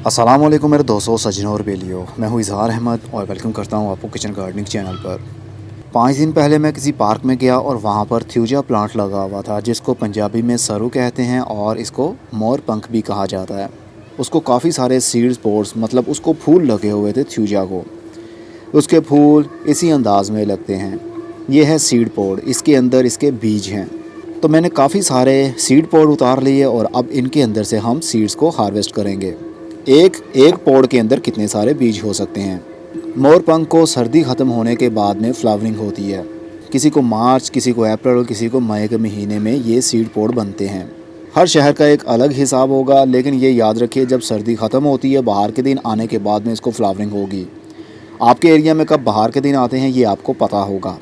अस्सलामुअलैकुम मेरे दोस्तों, सज्जनों और बेलियों। मैं हूँ इज़हार अहमद और वेलकम करता हूँ आपको किचन गार्डनिंग चैनल पर। 5 दिन पहले मैं किसी पार्क में गया और वहाँ पर थ्यूजा प्लांट लगा हुआ था, जिसको पंजाबी में सरू कहते हैं और इसको मोर पंख भी कहा जाता है। उसको काफ़ी सारे सीड्स पोर्स मतलब उसको फूल लगे हुए थे थ्यूजा को। उसके फूल इसी अंदाज में लगते हैं। ये है सीड पोड, इसके अंदर इसके बीज हैं। तो मैंने काफ़ी सारे सीड पोड उतार लिए और अब इनके अंदर से हम सीड्स को हार्वेस्ट करेंगे। एक पौड़ के अंदर कितने सारे बीज हो सकते हैं। मोरपंख को सर्दी ख़त्म होने के बाद में फ्लावरिंग होती है। किसी को मार्च, किसी को अप्रैल और किसी को मई के महीने में ये सीड पौड़ बनते हैं। हर शहर का एक अलग हिसाब होगा, लेकिन ये याद रखिए जब सर्दी ख़त्म होती है बाहर के दिन आने के बाद में इसको फ्लावरिंग होगी। आपके एरिया में कब बाहर के दिन आते हैं ये आपको पता होगा।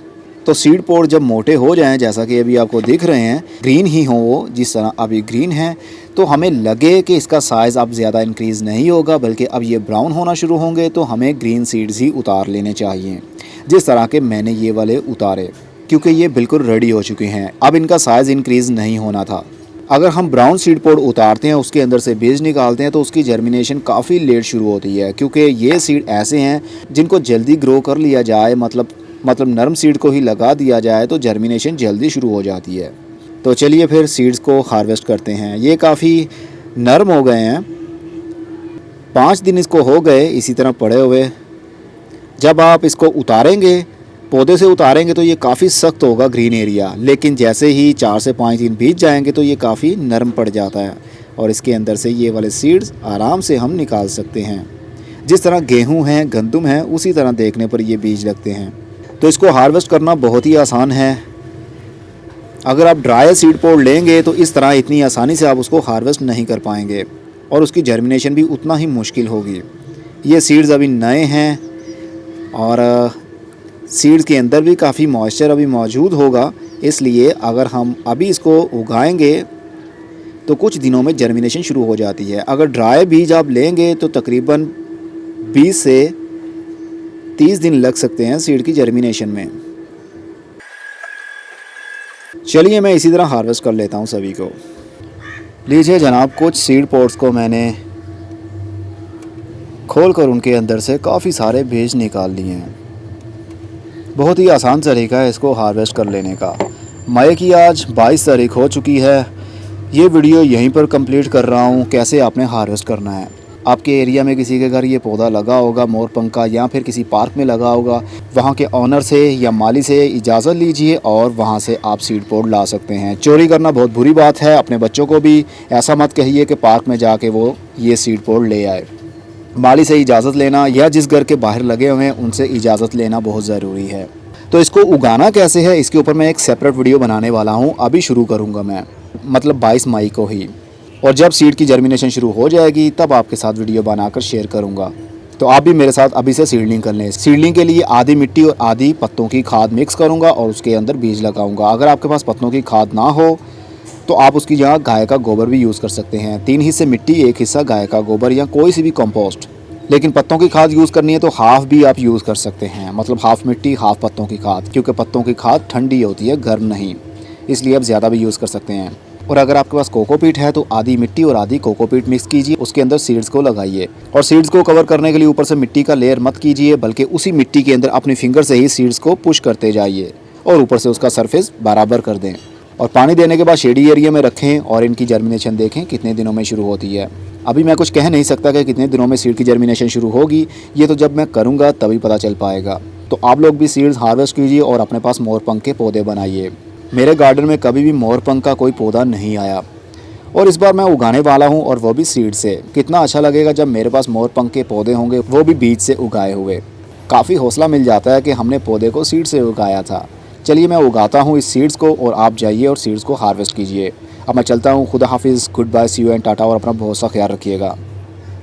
तो सीड पोड जब मोटे हो जाएं, जैसा कि अभी आपको दिख रहे हैं, ग्रीन ही हो वो, जिस तरह अभी ग्रीन है, तो हमें लगे कि इसका साइज़ अब ज़्यादा इंक्रीज़ नहीं होगा बल्कि अब ये ब्राउन होना शुरू होंगे, तो हमें ग्रीन सीड्स ही उतार लेने चाहिए, जिस तरह के मैंने ये वाले उतारे, क्योंकि ये बिल्कुल रेडी हो चुके हैं। अब इनका साइज़ इंक्रीज़ नहीं होना था। अगर हम ब्राउन सीड पोड उतारते हैं, उसके अंदर से बीज निकालते हैं, तो उसकी जर्मिनेशन काफ़ी लेट शुरू होती है, क्योंकि ये सीड ऐसे हैं जिनको जल्दी ग्रो कर लिया जाए, मतलब नरम सीड को ही लगा दिया जाए तो जर्मिनेशन जल्दी शुरू हो जाती है। तो चलिए फिर सीड्स को हार्वेस्ट करते हैं। ये काफ़ी नरम हो गए हैं, 5 दिन इसको हो गए इसी तरह पड़े हुए। जब आप इसको उतारेंगे, पौधे से उतारेंगे, तो ये काफ़ी सख्त होगा ग्रीन एरिया, लेकिन जैसे ही 4 से 5 दिन बीत जाएंगे तो ये काफ़ी नरम पड़ जाता है और इसके अंदर से ये वाले सीड्स आराम से हम निकाल सकते हैं। जिस तरह गेहूँ हैं, गंदम है, उसी तरह देखने पर ये बीज लगते हैं। तो इसको हार्वेस्ट करना बहुत ही आसान है। अगर आप ड्राई सीड पोड लेंगे तो इस तरह इतनी आसानी से आप उसको हार्वेस्ट नहीं कर पाएंगे और उसकी जर्मिनेशन भी उतना ही मुश्किल होगी। ये सीड्स अभी नए हैं और सीड्स के अंदर भी काफ़ी मॉइस्चर अभी मौजूद होगा, इसलिए अगर हम अभी इसको उगाएंगे तो कुछ दिनों में जर्मिनेशन शुरू हो जाती है। अगर ड्राई बीज आप लेंगे तो तकरीबन 20 से 30 दिन लग सकते हैं सीड की जर्मिनेशन में। चलिए मैं इसी तरह हार्वेस्ट कर लेता हूँ सभी को। लीजिए जनाब, कुछ सीड पॉट्स को मैंने खोलकर उनके अंदर से काफ़ी सारे बीज निकाल लिए हैं। बहुत ही आसान तरीका है इसको हार्वेस्ट कर लेने का। मई की आज 22 तारीख हो चुकी है। ये वीडियो यहीं पर कंप्लीट कर रहा हूँ कैसे आपने हार्वेस्ट करना है। आपके एरिया में किसी के घर ये पौधा लगा होगा मोरपंख का, या फिर किसी पार्क में लगा होगा, वहाँ के ऑनर से या माली से इजाज़त लीजिए और वहाँ से आप सीड पोड ला सकते हैं। चोरी करना बहुत बुरी बात है। अपने बच्चों को भी ऐसा मत कहिए कि पार्क में जाके वो ये सीड पोड ले आए। माली से इजाज़त लेना या जिस घर के बाहर लगे हुए हैं उनसे इजाज़त लेना बहुत ज़रूरी है। तो इसको उगाना कैसे है, इसके ऊपर मैं एक सेपरेट वीडियो बनाने वाला हूँ। अभी शुरू करूँगा मैं, मतलब 22 मई को ही, और जब सीड की जर्मिनेशन शुरू हो जाएगी तब आपके साथ वीडियो बनाकर शेयर करूंगा। तो आप भी मेरे साथ अभी से सीडलिंग कर लें। सीडलिंग के लिए आधी मिट्टी और आधी पत्तों की खाद मिक्स करूंगा और उसके अंदर बीज लगाऊंगा। अगर आपके पास पत्तों की खाद ना हो तो आप उसकी जगह गाय का गोबर भी यूज़ कर सकते हैं। 3 हिस्से मिट्टी, 1 हिस्सा गाय का गोबर या कोई सी भी कंपोस्ट। लेकिन पत्तों की खाद यूज़ करनी है तो हाफ़ भी आप यूज़ कर सकते हैं, मतलब हाफ़ मिट्टी हाफ़ पत्तों की खाद, क्योंकि पत्तों की खाद ठंडी होती है, गर्म नहीं, इसलिए आप ज़्यादा भी यूज़ कर सकते हैं। और अगर आपके पास कोकोपीट है तो आधी मिट्टी और आधी कोकोपीट मिक्स कीजिए, उसके अंदर सीड्स को लगाइए। और सीड्स को कवर करने के लिए ऊपर से मिट्टी का लेयर मत कीजिए, बल्कि उसी मिट्टी के अंदर अपनी फिंगर से ही सीड्स को पुश करते जाइए और ऊपर से उसका सरफेस बराबर कर दें। और पानी देने के बाद शेडी एरिया में रखें और इनकी जर्मिनेशन देखें कितने दिनों में शुरू होती है। अभी मैं कुछ कह नहीं सकता कि कितने दिनों में सीड की जर्मिनेशन शुरू होगी, ये तो जब मैं करूँगा तभी पता चल पाएगा। तो आप लोग भी सीड्स हार्वेस्ट कीजिए और अपने पास मोरपंख के पौधे बनाइए। मेरे गार्डन में कभी भी मोरपंख का कोई पौधा नहीं आया और इस बार मैं उगाने वाला हूं, और वो भी सीड से। कितना अच्छा लगेगा जब मेरे पास मोरपंख के पौधे होंगे, वो भी बीज से उगाए हुए। काफ़ी हौसला मिल जाता है कि हमने पौधे को सीड से उगाया था। चलिए मैं उगाता हूं इस सीड्स को और आप जाइए और सीड्स को हार्वेस्ट कीजिए। अब मैं चलता हूं। खुदा हाफिज़, good bye, see you and tata, और अपना बहुत सा ख्याल रखिएगा।